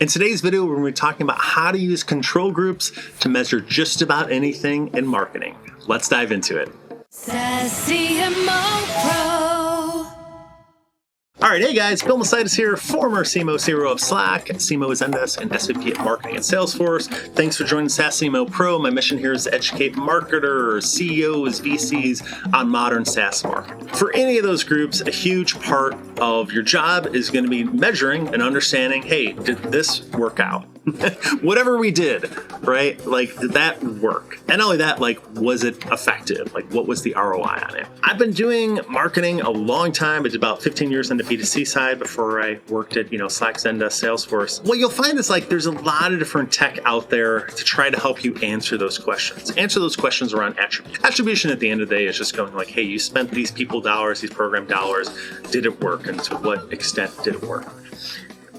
In today's video, we're going to be talking about how to use control groups to measure just about anything in marketing. Let's dive into it. SaaS CMO Pro. All right, hey guys, Bill Macaitis here, former CMO CRO of Slack, CMO of Zendesk, and SVP of Marketing at Salesforce. Thanks for joining SaaS CMO Pro. My mission here is to educate marketers, CEOs, VCs on modern SaaS marketing. For any of those groups, a huge part of your job is going to be measuring and understanding, hey, did this work out? Whatever we did, right? Like, did that work? And not only that, like, was it effective? Like, what was the ROI on it? I've been doing marketing a long time. It's about 15 years on the B2C side before I worked at, Slack, Zendesk, Salesforce. What you'll find is like, there's a lot of different tech out there to try to help you answer those questions. Answer those questions around attribution. Attribution at the end of the day is just going like, hey, you spent these people dollars, these program dollars. Did it work? And to what extent did it work?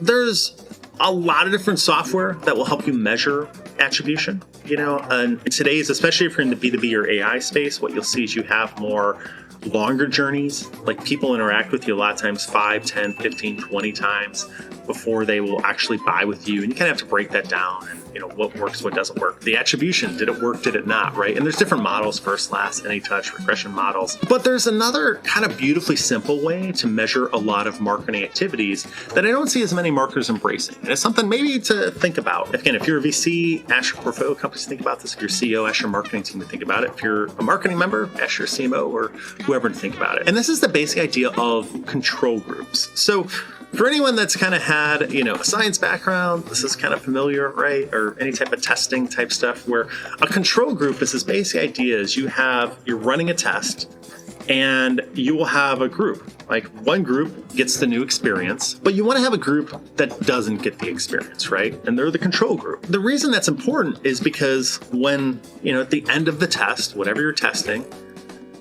There's a lot of different software that will help you measure attribution, and today's, especially if you're in the B2B or AI space, what you'll see is you have more longer journeys. Like, people interact with you a lot of times 5, 10, 15, 20 times before they will actually buy with you. And you kind of have to break that down and, what works, what doesn't work. The attribution, did it work, did it not, right? And there's different models, first, last, any touch, regression models. But there's another kind of beautifully simple way to measure a lot of marketing activities that I don't see as many marketers embracing. And it's something maybe to think about. Again, if you're a VC, ask your portfolio companies to think about this. If you're CEO, ask your marketing team to think about it. If you're a marketing member, ask your CMO or whoever to think about it. And this is the basic idea of control groups. So for anyone that's kind of had, a science background, this is kind of familiar, right? Or any type of testing type stuff, where a control group is this basic idea is you're running a test and you will have a group. Like, one group gets the new experience, but you want to have a group that doesn't get the experience, right? And they're the control group. The reason that's important is because when, at the end of the test, whatever you're testing,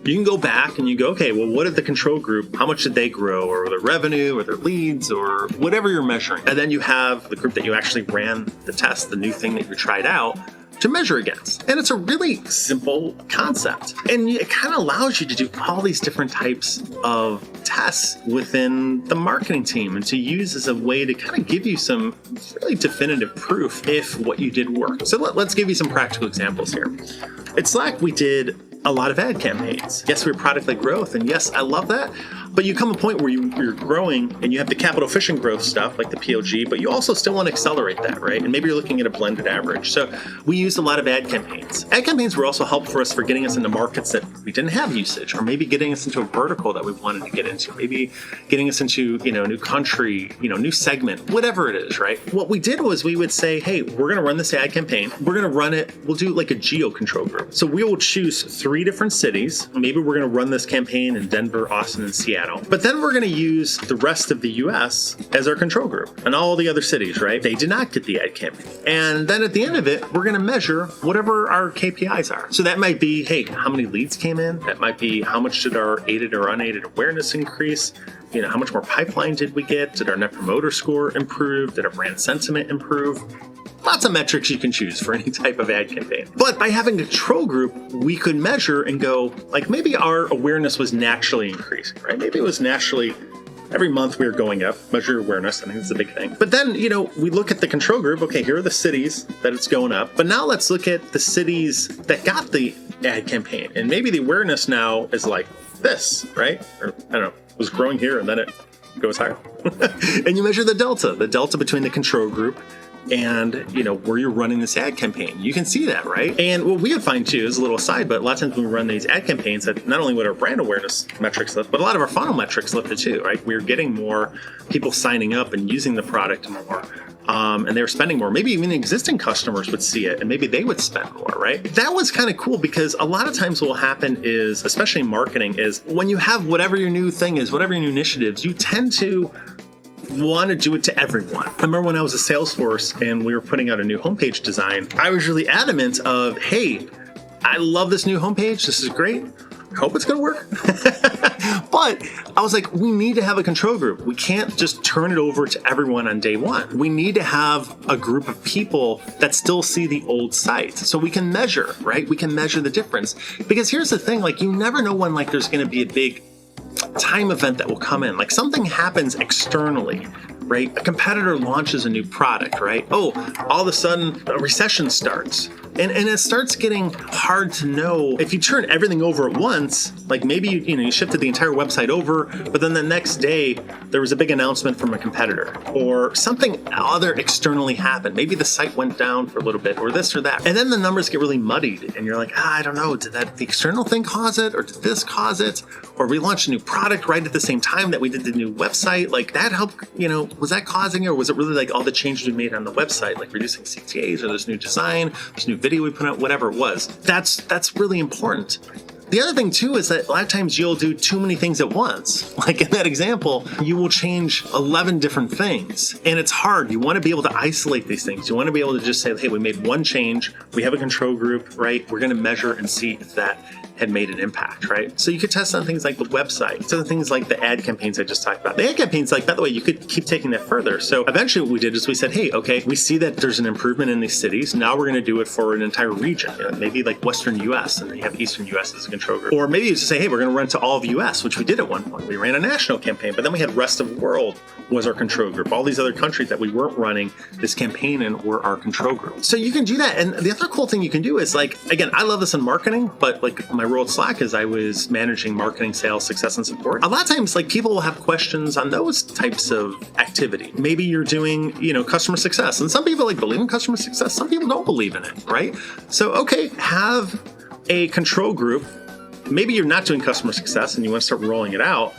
you can go back and you go, okay, well, what did the control group, how much did they grow, or their revenue, or their leads, or whatever you're measuring. And then you have the group that you actually ran the test, the new thing that you tried out, to measure against. And it's a really simple concept. And it kind of allows you to do all these different types of tests within the marketing team and to use as a way to kind of give you some really definitive proof if what you did worked. So let's give you some practical examples here. At Slack, we did a lot of ad campaigns. Yes, we're product-led growth, and yes, I love that. But you come a point where you're growing and you have the capital efficient growth stuff like the PLG, but you also still want to accelerate that, right? And maybe you're looking at a blended average. So we used a lot of ad campaigns. Ad campaigns were also helpful for us for getting us into markets that we didn't have usage, or maybe getting us into a vertical that we wanted to get into, maybe getting us into, a new country, new segment, whatever it is, right? What we did was we would say, hey, we're going to run this ad campaign. We're going to run it. We'll do like a geo control group. So we will choose 3 different cities. Maybe we're going to run this campaign in Denver, Austin, and Seattle. But then we're going to use the rest of the US as our control group and all the other cities, right? They did not get the ad campaign. And then at the end of it, we're going to measure whatever our KPIs are. So that might be, hey, how many leads came in? That might be how much did our aided or unaided awareness increase? How much more pipeline did we get? Did our net promoter score improve? Did our brand sentiment improve? Lots of metrics you can choose for any type of ad campaign. But by having a control group, we could measure and go, like, maybe our awareness was naturally increasing, right? Maybe it was naturally, every month we were going up, measure awareness. I think that's a big thing. But then, we look at the control group. Okay, here are the cities that it's going up. But now let's look at the cities that got the ad campaign. And maybe the awareness now is like this, right? Or, I don't know, it was growing here and then it goes higher. And you measure the delta between the control group and, where you're running this ad campaign. You can see that, right? And what we would find too is a little aside, but a lot of times when we run these ad campaigns, that not only would our brand awareness metrics lift, but a lot of our funnel metrics lifted too, right? We're getting more people signing up and using the product more. And they were spending more. Maybe even existing customers would see it and maybe they would spend more, right? That was kind of cool because a lot of times what will happen is, especially in marketing, is when you have whatever your new thing is, whatever your new initiatives, you tend to want to do it to everyone. I remember when I was at Salesforce and we were putting out a new homepage design, I was really adamant of, hey, I love this new homepage. This is great. I hope it's going to work. But I was like, we need to have a control group. We can't just turn it over to everyone on day one. We need to have a group of people that still see the old site so we can measure, right? We can measure the difference. Because here's the thing, like, you never know when, like, there's going to be a big time event that will come in. Like, something happens externally, right? A competitor launches a new product, right? Oh, all of a sudden a recession starts. And it starts getting hard to know if you turn everything over at once, like maybe you shifted the entire website over, but then the next day there was a big announcement from a competitor or something other externally happened. Maybe the site went down for a little bit or this or that. And then the numbers get really muddied and you're like, I don't know, did the external thing cause it or did this cause it? Or we launched a new product right at the same time that we did the new website. Like that helped, was that causing it or was it really like all the changes we made on the website, like reducing CTAs or this new design, this new video we put out, whatever it was. That's really important. The other thing too is that a lot of times you'll do too many things at once. Like in that example, you will change 11 different things and it's hard. You want to be able to isolate these things. You want to be able to just say, hey, we made one change. We have a control group, right? We're going to measure and see if that had made an impact, right? So you could test on things like the website, so things like the ad campaigns I just talked about. The ad campaigns, like, by the way, you could keep taking that further. So eventually what we did is we said, hey, okay, we see that there's an improvement in these cities. Now we're going to do it for an entire region, maybe like Western US, and then you have Eastern US as a control group. Or maybe you just say, hey, we're going to run to all of US, which we did at one point. We ran a national campaign, but then we had rest of the world was our control group. All these other countries that we weren't running this campaign in were our control group. So you can do that. And the other cool thing you can do is, like, again, I love this in marketing, but like my role at Slack is I was managing marketing, sales, success, and support. A lot of times, like, people will have questions on those types of activity. Maybe you're doing, customer success, and some people like believe in customer success. Some people don't believe in it, right? So, okay, have a control group. Maybe you're not doing customer success and you want to start rolling it out.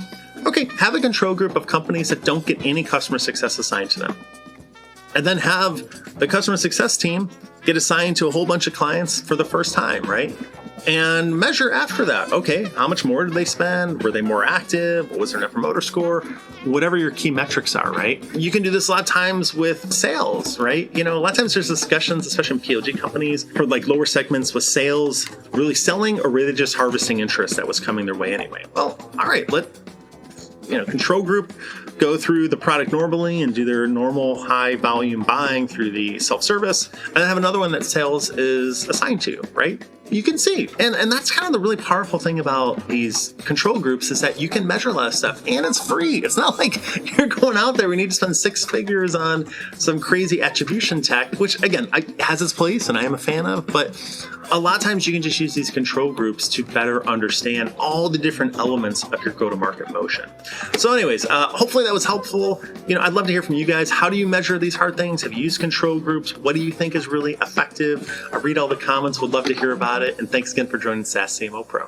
Okay, have a control group of companies that don't get any customer success assigned to them. And then have the customer success team get assigned to a whole bunch of clients for the first time, right? And measure after that. Okay, how much more did they spend? Were they more active? What was their net promoter score? Whatever your key metrics are, right? You can do this a lot of times with sales, right? A lot of times there's discussions, especially in PLG companies, for like lower segments with sales really selling or really just harvesting interest that was coming their way anyway. Well, all right, control group go through the product normally and do their normal high volume buying through the self-service, and then have another one that sales is assigned to, right? You can see. And that's kind of the really powerful thing about these control groups is that you can measure a lot of stuff and it's free. It's not like you're going out there, we need to spend 6 figures on some crazy attribution tech, which again, has its place and I am a fan of, but a lot of times you can just use these control groups to better understand all the different elements of your go-to-market motion. So anyways, hopefully that was helpful. I'd love to hear from you guys. How do you measure these hard things? Have you used control groups? What do you think is really effective? I read all the comments, would love to hear about it. And thanks again for joining SaaS CMO Pro.